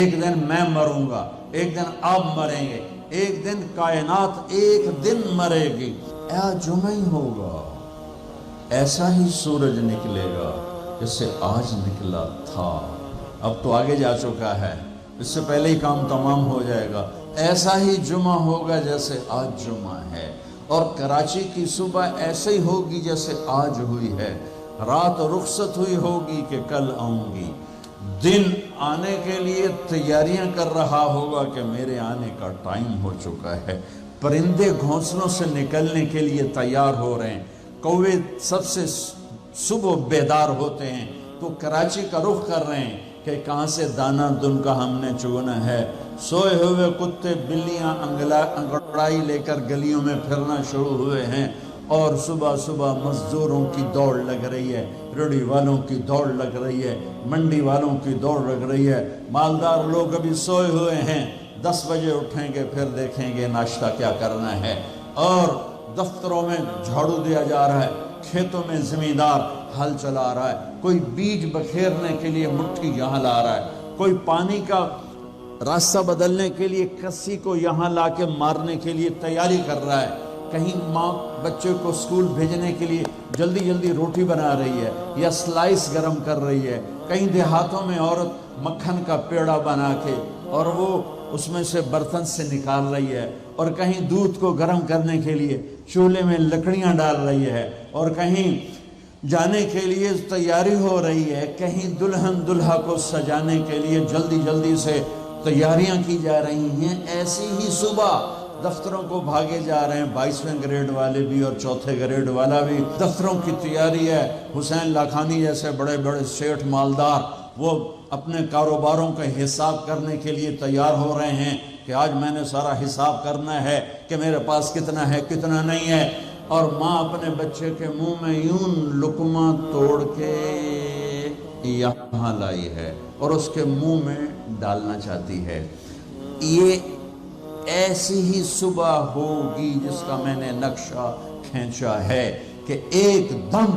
ایک دن میں مروں گا، ایک دن آپ مریں گے، ایک دن کائنات ایک دن مرے گی، آج جمعہ ہی ہوگا، ایسا ہی سورج نکلے گا جیسے آج نکلا تھا۔ اب تو آگے جا چکا ہے، اس سے پہلے ہی کام تمام ہو جائے گا۔ ایسا ہی جمعہ ہوگا جیسے آج جمعہ ہے، اور کراچی کی صبح ایسے ہی ہوگی جیسے آج ہوئی ہے، رات رخصت ہوئی ہوگی کہ کل آؤں گی، دن آنے کے لیے تیاریاں کر رہا ہوگا کہ میرے آنے کا ٹائم ہو چکا ہے، پرندے گھونسلوں سے نکلنے کے لیے تیار ہو رہے ہیں، کوے سب سے صبح بیدار ہوتے ہیں تو کراچی کا رخ کر رہے ہیں کہ کہاں سے دانہ دن کا ہم نے چگنا ہے۔ سوئے ہوئے کتے بلیاں انگڑائی لے کر گلیوں میں پھرنا شروع ہوئے ہیں، اور صبح صبح مزدوروں کی دوڑ لگ رہی ہے، ریڑھی والوں کی دوڑ لگ رہی ہے، منڈی والوں کی دوڑ لگ رہی ہے، مالدار لوگ ابھی سوئے ہوئے ہیں، 10 بجے اٹھیں گے پھر دیکھیں گے ناشتہ کیا کرنا ہے، اور دفتروں میں جھاڑو دیا جا رہا ہے، کھیتوں میں زمیندار ہل چلا رہا ہے، کوئی بیج بکھیرنے کے لیے مٹھی یہاں لا رہا ہے، کوئی پانی کا راستہ بدلنے کے لیے کسی کو یہاں لا کے مارنے کے لیے تیاری کر رہا ہے، کہیں ماں بچے کو اسکول بھیجنے کے لیے جلدی جلدی روٹی بنا رہی ہے یا سلائس گرم کر رہی ہے، کہیں دیہاتوں میں عورت مکھن کا پیڑا بنا کے اور وہ اس میں سے برتن سے نکال رہی ہے، اور کہیں دودھ کو گرم کرنے کے لیے چولہے میں لکڑیاں ڈال رہی ہے، اور کہیں جانے کے لیے تیاری ہو رہی ہے، کہیں دلہن دلہا کو سجانے کے لیے جلدی جلدی سے تیاریاں کی جا رہی ہیں۔ ایسی ہی صبح دفتروں کو بھاگے جا رہے ہیں، 22ویں گریڈ والے بھی اور 4تھے گریڈ والا بھی، دفتروں کی تیاری ہے، حسین لاکھانی جیسے بڑے بڑے سیٹھ مالدار وہ اپنے کاروباروں کا حساب کرنے کے لیے تیار ہو رہے ہیں کہ آج میں نے سارا حساب کرنا ہے کہ میرے پاس کتنا ہے کتنا نہیں ہے، اور ماں اپنے بچے کے منہ میں یوں لقمہ توڑ کے یہاں لائی ہے اور اس کے منہ میں ڈالنا چاہتی ہے۔ یہ ایسی ہی صبح ہوگی جس کا میں نے نقشہ کھینچا ہے کہ ایک دم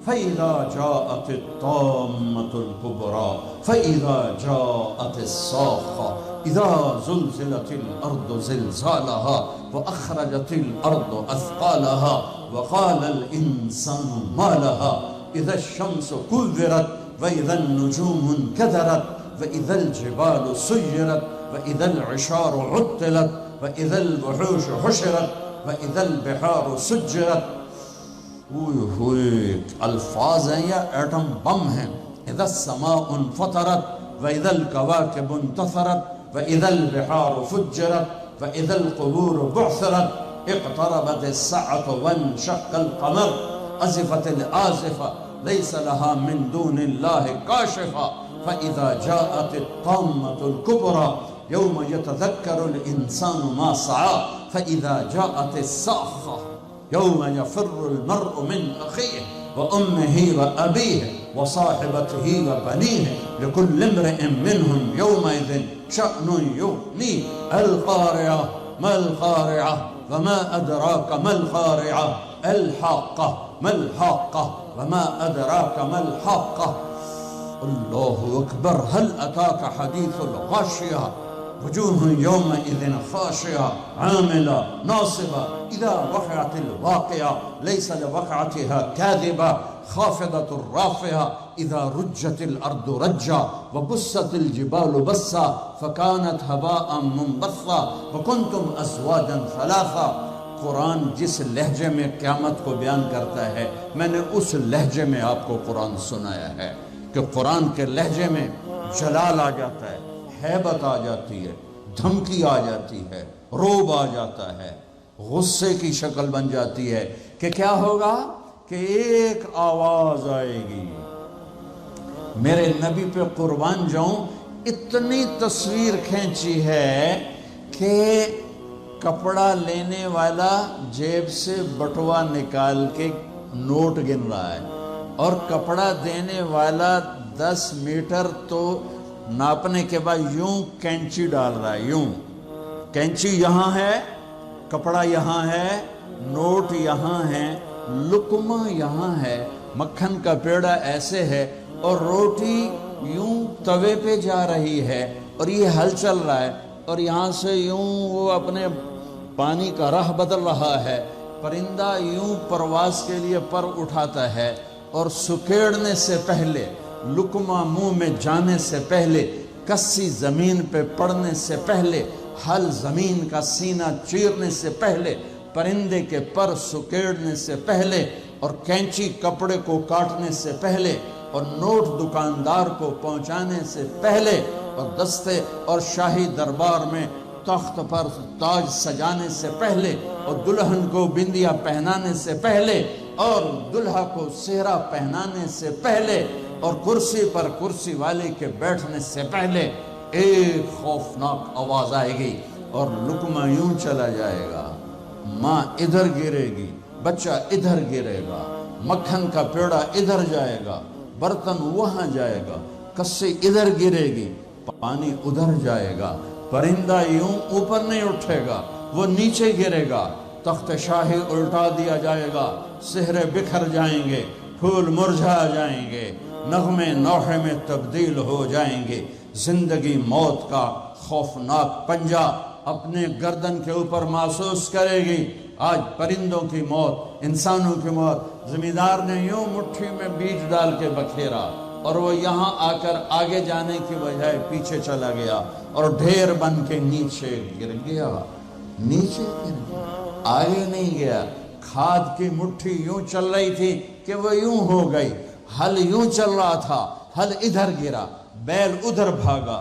فَإِذَا جَاءَتِ الطَّامَّةُ الْكُبْرَى فَإِذَا جَاءَتِ الصَّاخَّةُ إِذَا زُلْزِلَتِ الْأَرْضُ زِلْزَالَهَا وَأَخْرَجَتِ الْأَرْضُ أَثْقَالَهَا وَقَالَ الْإِنسَانُ مَا لَهَا إِذَا الشَّمْسُ كُوِّرَتْ وَإِذَا النُّجُومُ انكَدَرَتْ وَإِذَا الْجِبَالُ سُيِّرَتْ وَإِذَا الْعِشَارُ عُطِّلَتْ وَإِذَا الْوُحُوشُ حُشِرَتْ وَإِذَا الْبِحَارُ سُجِّرَتْ۔ الفاظ ہیں یا ایٹم بم ہیں۔ اذا السماء انفطرت واذا الكواكب انتثرت واذا البحار فجرت واذا القبور بعثرت اقتربت الساعة وانشق القمر ازفت الآزفة ليس لها من دون الله كاشفة فاذا جاءت الطامة الكبرى يوم يتذكر الانسان ما سعى فاذا جاءت الصاخة يوم يفر المرء من أخيه وأمه وأبيه وصاحبته وبنيه لكل امرئ منهم يومئذ شأن يغنيه القارعة ما القارعة وما أدراك ما القارعة الحاقة ما الحاقة وما أدراك ما الحاقة الله أكبر هل أتاك حديث الغاشية وجوه يومئذ خاشعة عاملة ناصبة إذا وقعت الواقعة ليس لوقعتها كاذبة خافضة رافعة إذا رجت الأرض رجا وبست الجبال بسا فكانت هباء منبثا وكنتم أزواجا ثلاثا۔ قرآن جس لہجے میں قیامت کو بیان کرتا ہے میں نے اس لہجے میں آپ کو قرآن سنایا ہے کہ قرآن کے لہجے میں جلال آ جاتا ہے، ہیبت آ جاتی ہے، دھمکی آ جاتی ہے، روب آ جاتا ہے، غصے کی شکل بن جاتی ہے کہ کیا ہوگا کہ ایک آواز آئے گی۔ میرے نبی پہ قربان جاؤں، اتنی تصویر کھینچی ہے کہ کپڑا لینے والا جیب سے بٹوا نکال کے نوٹ گن رہا ہے اور کپڑا دینے والا 10 میٹر تو ناپنے کے بعد یوں کینچی ڈال رہا ہے، یوں کینچی یہاں ہے، کپڑا یہاں ہے، نوٹ یہاں ہے، لقمہ یہاں ہے، مکھن کا پیڑا ایسے ہے، اور روٹی یوں توے پہ جا رہی ہے اور یہ ہل چل رہا ہے اور یہاں سے یوں وہ اپنے پانی کا راہ بدل رہا ہے، پرندہ یوں پرواز کے لیے پر اٹھاتا ہے اور سکیڑنے سے پہلے، لقمہ منہ میں جانے سے پہلے، کسی زمین پہ پڑنے سے پہلے، ہل زمین کا سینہ چیرنے سے پہلے، پرندے کے پر سکیڑنے سے پہلے، اور کینچی کپڑے کو کاٹنے سے پہلے، اور نوٹ دکاندار کو پہنچانے سے پہلے، اور دستے اور شاہی دربار میں تخت پر تاج سجانے سے پہلے، اور دلہن کو بندیا پہنانے سے پہلے، اور دلہا کو سہرا پہنانے سے پہلے، اور کرسی پر کرسی والے کے بیٹھنے سے پہلے ایک خوفناک آواز آئے گی اور لقمہ یوں چلا جائے گا، ماں ادھر گرے گی، بچہ ادھر گرے گا، مکھن کا پیڑا ادھر جائے گا، برتن وہاں جائے گا، کسی ادھر گرے گی، پانی ادھر جائے گا، پرندہ یوں اوپر نہیں اٹھے گا، وہ نیچے گرے گا، تخت شاہی الٹا دیا جائے گا، سہرے بکھر جائیں گے، پھول مرجھا جائیں گے، نغمے نوحے میں تبدیل ہو جائیں گے، زندگی موت کا خوفناک پنجہ اپنے گردن کے اوپر محسوس کرے گی۔ آج پرندوں کی موت، انسانوں کی موت، زمیندار نے یوں مٹھی میں بیج ڈال کے بکھیرا اور وہ یہاں آ کر آگے جانے کی بجائے پیچھے چلا گیا اور ڈھیر بن کے نیچے گر گیا، نیچے گر گیا، آگے نہیں گیا۔ کھاد کی مٹھی یوں چل رہی تھی کہ وہ یوں ہو گئی، ہل یوں چل رہا تھا، ہل ادھر گرا، بیل ادھر بھاگا،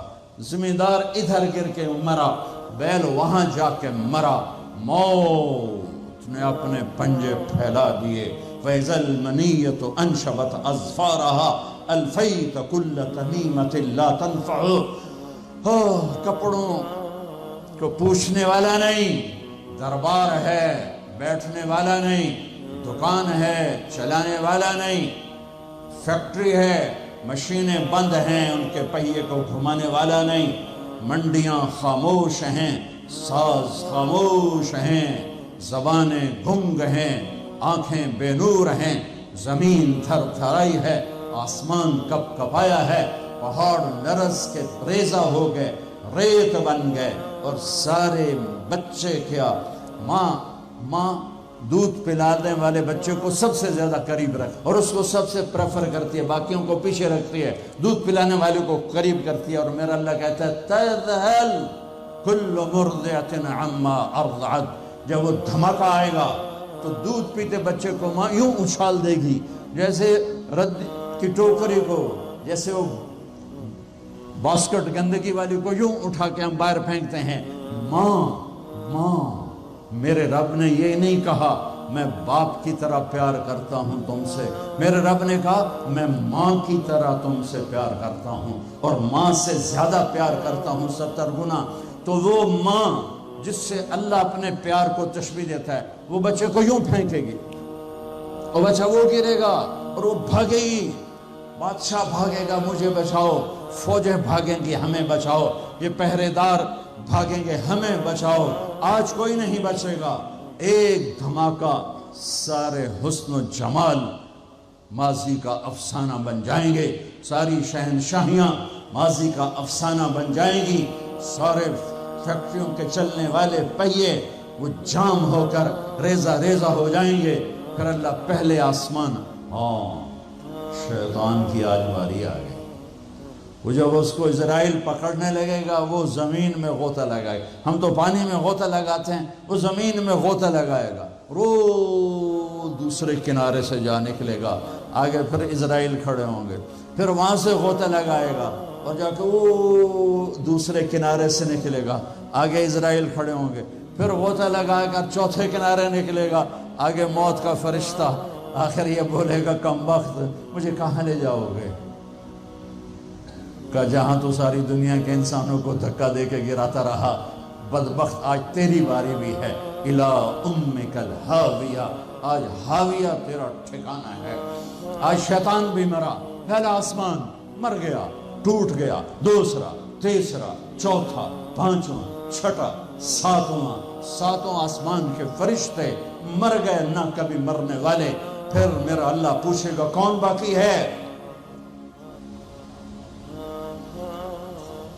زمیندار ادھر گر کے مرا، بیل وہاں جا کے مرا، موت نے اپنے پنجے پھیلا دیے۔ فَإِذَا الْمَنِيَّةُ أَنْشَبَتْ أَظْفَارَهَا أَلْفَيْتَ كُلَّ تَمِيمَةٍ لَا تَنْفَعُ۔ کپڑوں کو پوچھنے والا نہیں، دربار ہے بیٹھنے والا نہیں، دکان ہے چلانے والا نہیں، فیکٹری ہے مشینیں بند ہیں ان کے پہیے کو گھمانے والا نہیں، منڈیاں خاموش ہیں، ساز خاموش ہیں، زبانیں گنگ ہیں، آنکھیں بے نور ہیں، زمین تھر تھرائی ہے، آسمان کپ کپایا ہے، پہاڑ لرز کے ریزہ ہو گئے، ریت بن گئے، اور سارے بچے کیا، ماں دودھ پلانے والے بچے کو سب سے زیادہ قریب رکھ اور اس کو سب سے پریفر کرتی ہے، باقیوں کو پیچھے رکھتی ہے، دودھ پلانے والے کو قریب کرتی ہے۔ اور میرا اللہ کہتا ہے تذہل کل مرضعۃ عما ارضعت، جب وہ دھماکہ آئے گا تو دودھ پیتے بچے کو ماں یوں اچھال دے گی جیسے رد کی ٹوکری کو، جیسے وہ باسکٹ گندگی والی کو یوں اٹھا کے ہم باہر پھینکتے ہیں۔ ماں میرے رب نے یہ نہیں کہا میں باپ کی طرح پیار کرتا ہوں تم سے، میرے رب نے کہا میں ماں کی طرح تم سے پیار کرتا ہوں، اور ماں سے زیادہ پیار کرتا ہوں 70 گنا۔ تو وہ ماں جس سے اللہ اپنے پیار کو تشبیہ دیتا ہے، وہ بچے کو یوں پھینکے گی اور بچہ وہ گرے گا اور وہ بھاگے گی، بادشاہ بھاگے گا مجھے بچاؤ، فوجیں بھاگیں گی ہمیں بچاؤ، یہ پہرے دار بھاگیں گے ہمیں بچاؤ۔ آج کوئی نہیں بچے گا، ایک دھماکہ سارے حسن و جمال ماضی کا افسانہ بن جائیں گے، ساری شہنشاہیاں ماضی کا افسانہ بن جائیں گی، سارے فیکٹریوں کے چلنے والے پہیے وہ جام ہو کر ریزہ ریزہ ہو جائیں گے۔ پھر اللہ پہلے آسمان، شیطان کی آج باری آ گئی، وہ جب اس کو اسرائیل پکڑنے لگے گا وہ زمین میں غوطہ لگائے گا، ہم تو پانی میں غوطہ لگاتے ہیں، وہ زمین میں غوطہ لگائے گا، دوسرے کنارے سے جا نکلے گا، آگے پھر اسرائیل کھڑے ہوں گے، پھر وہاں سے غوطہ لگائے گا اور جا کے وہ دوسرے کنارے سے نکلے گا، آگے اسرائیل کھڑے ہوں گے، پھر غوطہ لگائے گا چوتھے کنارے نکلے گا، آگے موت کا فرشتہ، آخر یہ بولے گا کم بخت مجھے کہاں لے جاؤ گے؟ کہ جہاں تو ساری دنیا کے انسانوں کو دھکا دے کے گراتا رہا، بدبخت آج تیری باری بھی ہے، الہ امک الہاویہ، آج ہاویہ تیرا ٹھکانہ ہے۔ آج شیطان بھی مرا، پہلا آسمان مر گیا، ٹوٹ گیا، دوسرا، تیسرا، چوتھا، پانچواں، چھٹا، ساتوں آسمان کے فرشتے مر گئے، نہ کبھی مرنے والے۔ پھر میرا اللہ پوچھے گا کون باقی ہے؟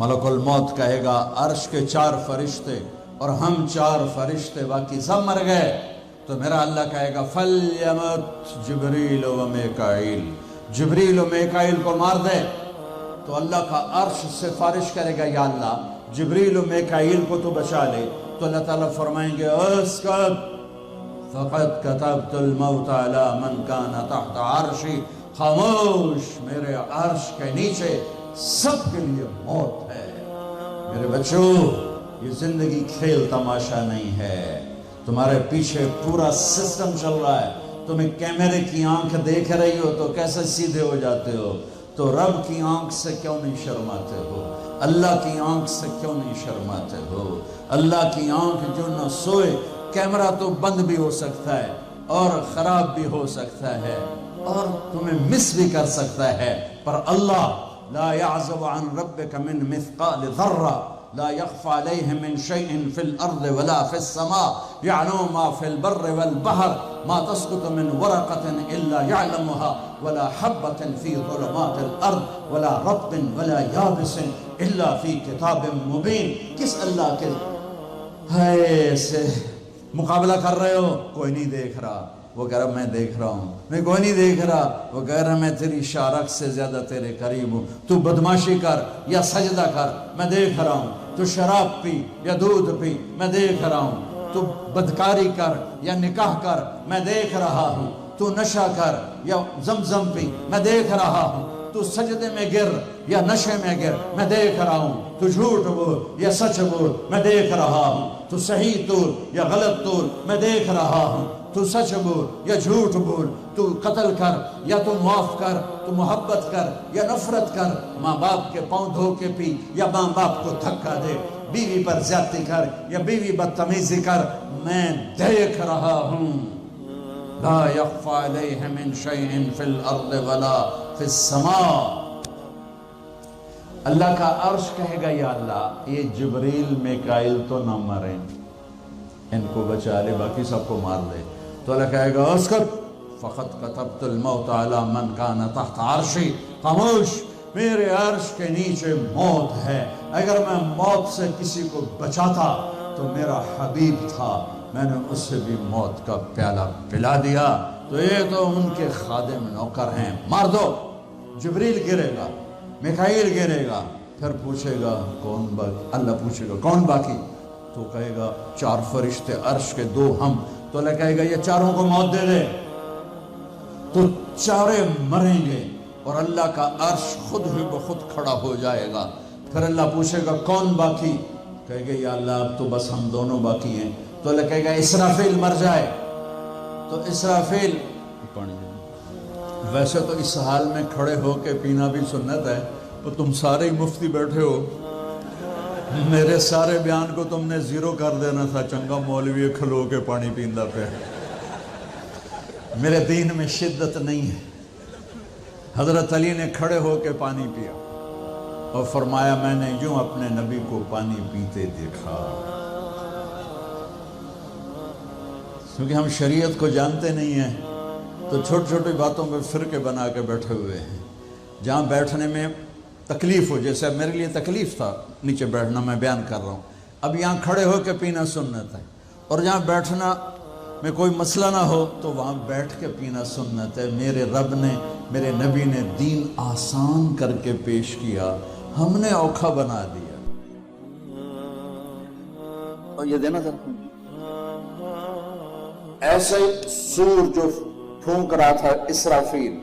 ملک الموت کہے گا عرش کے 4 فرشتے اور ہم 4 فرشتے باقی سب مر گئے، تو میرا اللہ کہے گا فَلْيَمُتْ جبریل و میکائیل، جبریل و میکائیل کو مار دے۔ تو اللہ کا عرش سفارش کرے گا یا اللہ جبریل و میکائیل کو تو بچا لے، تو اللہ تعالیٰ فرمائیں گے اسکت فَقَدْ كَتَبْتُ الْمَوْتَ عَلَى مَنْ كَانَ تَحْتَ عَرْشِ، خاموش، میرے عرش کے نیچے سب کے لیے موت ہے۔ میرے بچوں، یہ زندگی کھیل تماشا نہیں ہے، تمہارے پیچھے پورا سسٹم چل رہا ہے۔ تمہیں کیمرے کی آنکھ دیکھ رہی ہو تو کیسے سیدھے ہو جاتے ہو؟ تو رب کی آنکھ سے کیوں نہیں شرماتے ہو؟ اللہ کی آنکھ سے کیوں نہیں شرماتے ہو؟ اللہ کی آنکھ جو نہ سوئے، کیمرہ تو بند بھی ہو سکتا ہے اور خراب بھی ہو سکتا ہے اور تمہیں مس بھی کر سکتا ہے، پر اللہ لا يعزب عن ربك من مثقال ذرة لا يخفى عليه من شيء في الأرض ولا في السماء يعلم ما في البر والبحر ما تسقط من ورقة إلا يعلمها ولا حبة في ظلمات الأرض ولا رطب ولا يابس إلا في كتاب مبين۔ کس اللہ کے ہے سے مقابلہ کر رہے ہو؟ کوئی نہیں دیکھ رہا، وہ کہہ رہا میں دیکھ رہا ہوں۔ میں کوئی نہیں دیکھ رہا، وہ کہہ رہا میں تیری شارک سے زیادہ تیرے قریب ہوں۔ تو بدماشی کر یا سجدہ کر، میں دیکھ رہا ہوں۔ تو شراب پی یا دودھ پی، میں دیکھ رہا ہوں۔ تو بدکاری کر یا نکاح کر، میں دیکھ رہا ہوں۔ تو نشہ کر یا زمزم پی، میں دیکھ رہا ہوں۔ تو سجدے میں گر یا نشے میں گر، میں دیکھ رہا ہوں۔ تو جھوٹ بول یا سچ بول، میں دیکھ رہا ہوں۔ تو صحیح طور یا غلط طور، میں دیکھ رہا ہوں۔ تو سچ بول یا جھوٹ بول، تو قتل کر یا تو معاف کر، تو محبت کر یا نفرت کر، ماں باپ کے پاؤں دھو کے پی یا ماں باپ کو دھکا دے، بیوی پر زیادتی کر یا بیوی بدتمیزی کر، میں دیکھ رہا ہوں۔ لا يخفى عليه من شيء في الارض ولا في السماء۔ اللہ کا عرش کہے گا یا اللہ یہ جبریل میکائیل تو نہ مریں، ان کو بچا لے، باقی سب کو مار دے۔ تو اللہ کہے گا اسکت فقط كتبت الموت على من كان تحت عرشی، خاموش، میرے عرش کے نیچے موت ہے۔ اگر میں موت سے کسی کو بچاتا تو میرا حبیب تھا، میں نے اسے بھی موت کا پیالہ پلا دیا۔ تو یہ تو ان کے خادم نوکر ہیں، مار دو۔ جبریل گرے گا، میکائیل گرے گا، پھر پوچھے گا کون باقی؟ اللہ پوچھے گا کون باقی؟ تو کہے گا 4 فرشتے عرش کے 2 ہم۔ تو اللہ کہے گا یہ 4 کو موت دے دے، تو 4 مریں گے اور اللہ کا عرش خود ہی بخود کھڑا ہو جائے گا۔ پھر اللہ پوچھے گا کون باقی؟ کہے گا یا اللہ اب تو بس ہم دونوں باقی ہیں۔ تو اللہ کہے گا اسرافیل مر جائے۔ تو اسرافیل، ویسے تو اس حال میں کھڑے ہو کے پینا بھی سنت ہے، تو تم سارے ہی مفتی بیٹھے ہو، میرے سارے بیان کو تم نے 0 کر دینا تھا، چنگا مولوی کھلو کے پانی پیندہ پہ۔ میرے دین میں شدت نہیں ہے۔ حضرت علی نے کھڑے ہو کے پانی پیا اور فرمایا میں نے یوں اپنے نبی کو پانی پیتے دیکھا۔ کیونکہ ہم شریعت کو جانتے نہیں ہیں تو چھوٹی چھوٹی باتوں میں فرقے بنا کے بیٹھے ہوئے ہیں۔ جہاں بیٹھنے میں تکلیف ہو، جیسے اب میرے لیے تکلیف تھا نیچے بیٹھنا، میں بیان کر رہا ہوں، اب یہاں کھڑے ہو کے پینا سنت ہے، اور جہاں بیٹھنا میں کوئی مسئلہ نہ ہو تو وہاں بیٹھ کے پینا سنت ہے۔ میرے رب نے، میرے نبی نے دین آسان کر کے پیش کیا، ہم نے اوکھا بنا دیا۔ اور یہ دینا تھا ایسے سور جو پھونک رہا تھا اسرافیل،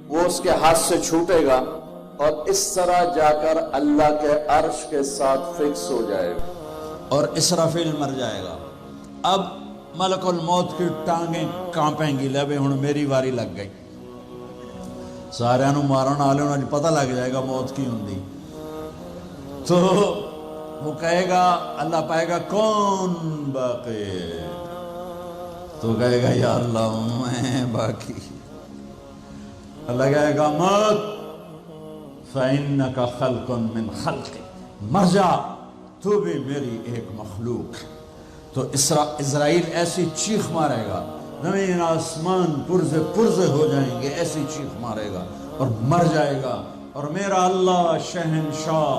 وہ اس کے ہاتھ سے چھوٹے گا اور اس طرح جا کر اللہ کے عرش کے ساتھ فکس ہو جائے گا اور اسرافیل مر جائے گا۔ اب ملک الموت کی ٹانگیں کانپیں گی، لے ہن میری واری لگ گئی، سارے نو مارن والے نو پتہ لگ جائے گا موت کی ہوندی۔ تو وہ کہے گا، اللہ پائے گا کون باقی؟ تو کہے گا یا اللہ میں باقی۔ اللہ کہے گا موت فَإِنَّكَ خَلْقٌ مِّن خَلْقِ، مر جا، تو بھی میری ایک مخلوق ہے۔ تو اسرائیل ایسی چیخ مارے گا، زمین آسمان پرزے پرزے ہو جائیں گے، ایسی چیخ مارے گا اور مر جائے گا، اور میرا اللہ شہنشاہ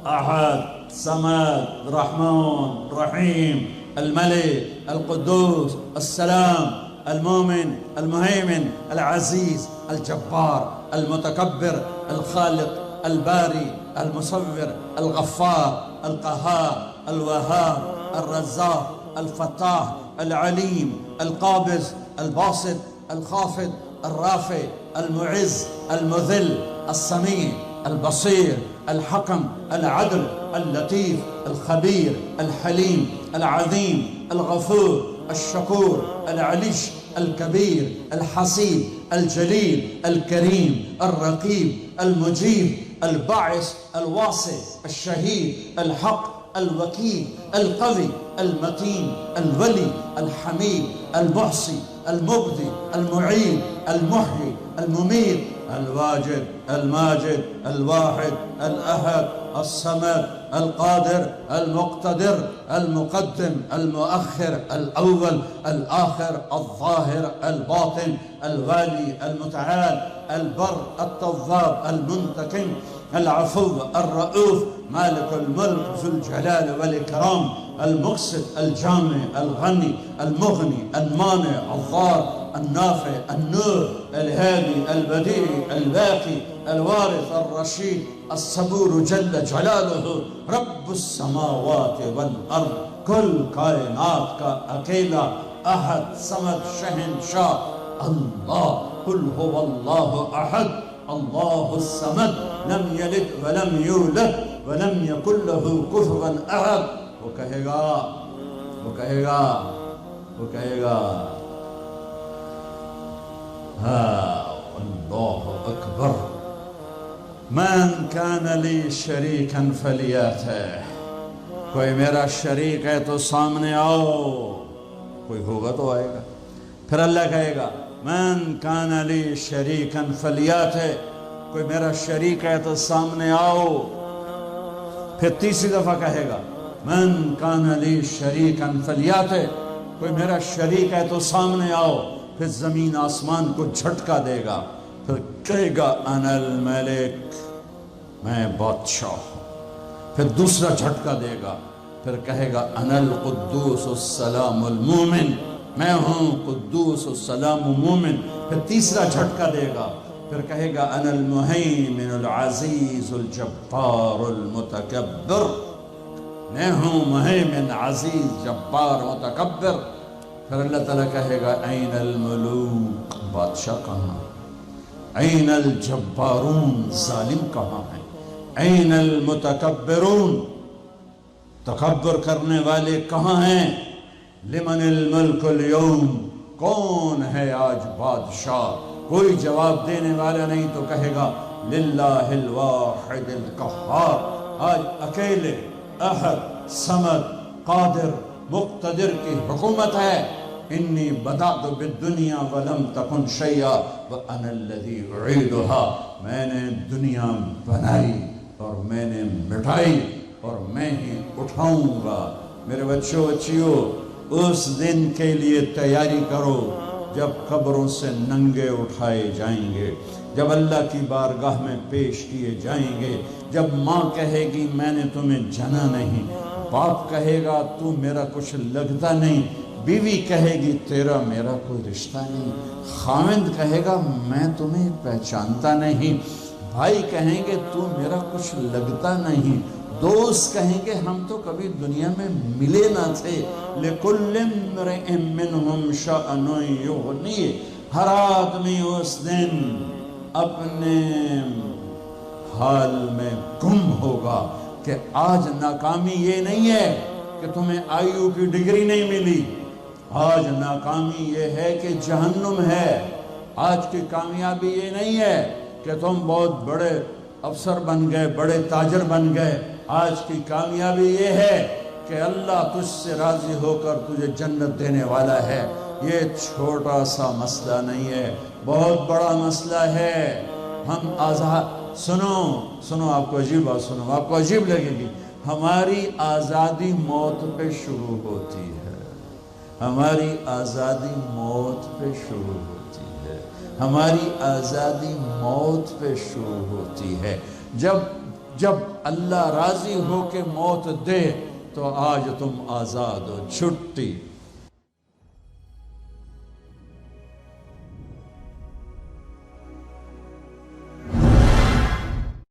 أحد صمد رحمن رحيم الملك القدوس السلام المؤمن المهيمن العزيز الجبار المتكبر الخالق الباري المصور الغفار القهار الوهاب الرزاق الفتاح العليم القابض الباسط الخافض الرافع المعز المذل السميع البصير الحكم العدل اللطيف الخبير الحليم العظيم الغفور الشكور العليش الكبير الحسيب الجليل الكريم الرقيب المجيب الباعث الواسع الشهيد الحق الوكيل القوي المتين الولي الحميد المحصي المبدي المعيد المحيي المميت الواجد الماجد الواحد الأحد الصمد القادر المقتدر المقدم المؤخر الأول الآخر الظاهر الباطن الوالي المتعال البر التواب المنتقم العفو الرؤوف مالك الملك ذو الجلال والإكرام المقسط الجامع الغني المغني المانع الضار النافع النور الهادي البديع الباقي الوارث الرشيد الصبور جل جلاله رب السماوات والأرض كل کائنات کا اکیلا احد صمد شہنشاہ اللہ قل هو اللہ احد اللہ الصمد لم یلد ولم یولد ولم یکن له کفوا احد. وہ کہے گا وہ کہے گا وہ کہے گا اللہ اکبر من کان لی شریکا فلیاتہ. کوئی میرا شریک ہے تو سامنے آؤ. کوئی ہوگا تو آئے گا. پھر اللہ کہے گا من کان لی شریکا فلیاتہ. کوئی میرا شریک ہے تو سامنے آؤ. پھر تیسری دفعہ کہے گا من کان لی شریکا فلیاتہ. کوئی میرا شریک ہے تو سامنے آؤ. پھر زمین آسمان کو جھٹکا دے گا. پھر کہے گا انا الملک میں بادشاہ ہوں. پھر دوسرا جھٹکا دے گا. پھر کہے گا انا القدوس السلام المومن. میں ہوں قدوس السلام مومن. پھر تیسرا جھٹکا دے گا. پھر کہے گا انا المہیمن العزیز الجبار المتکبر. میں ہوں مہیمن عزیز جبار متکبر. پھر اللہ تعالیٰ کہے گا این الملوک. بادشاہ کہاں؟ این الجبارون. ظالم کہاں ہیں؟ این المتکبرون. تکبر کرنے والے کہاں ہیں؟ لمن الملک اليوم. کون ہے آج بادشاہ؟ کوئی جواب دینے والا نہیں تو کہے گا للہ الواحد القہار. آج اکیلے احد صمد قادر مقتدر کی حکومت ہے. انی بدأت بالدنیا ولم تکن شیئا وانا الذی اعیدها. میں نے دنیا بنائی اور میں نے مٹائی اور میں ہی اٹھاؤں گا. میرے بچوں بچیوں اس دن کے لیے تیاری کرو جب قبروں سے ننگے اٹھائے جائیں گے. جب اللہ کی بارگاہ میں پیش کیے جائیں گے. جب ماں کہے گی میں نے تمہیں جنا نہیں. باپ کہے گا تو میرا کچھ لگتا نہیں. بیوی کہے گی تیرا میرا کوئی رشتہ نہیں. خاوند کہے گا میں تمہیں پہچانتا نہیں. بھائی کہیں گے تو میرا کچھ لگتا نہیں. دوست کہیں گے ہم تو کبھی دنیا میں ملے نہ تھے. لِكُلِّ امْرِئٍ مِّنْهُمْ شَأْنٌ يُغْنِيهِ. ہر آدمی اس دن اپنے حال میں گم ہوگا کہ آج ناکامی یہ نہیں ہے کہ تمہیں آئیو کی ڈگری نہیں ملی. آج ناکامی یہ ہے کہ جہنم ہے. آج کی کامیابی یہ نہیں ہے کہ تم بہت بڑے افسر بن گئے, بڑے تاجر بن گئے. آج کی کامیابی یہ ہے کہ اللہ تجھ سے راضی ہو کر تجھے جنت دینے والا ہے. یہ چھوٹا سا مسئلہ نہیں ہے, بہت بڑا مسئلہ ہے. ہم آزاد سنو آپ کو عجیب بات سنو, آپ کو عجیب لگے گی. ہماری آزادی موت پہ شروع ہوتی ہے. ہماری آزادی موت پہ شروع ہوتی ہے. ہماری آزادی موت پہ شروع ہوتی ہے. جب جب اللہ راضی ہو کے موت دے تو آج تم آزاد ہو، چھٹی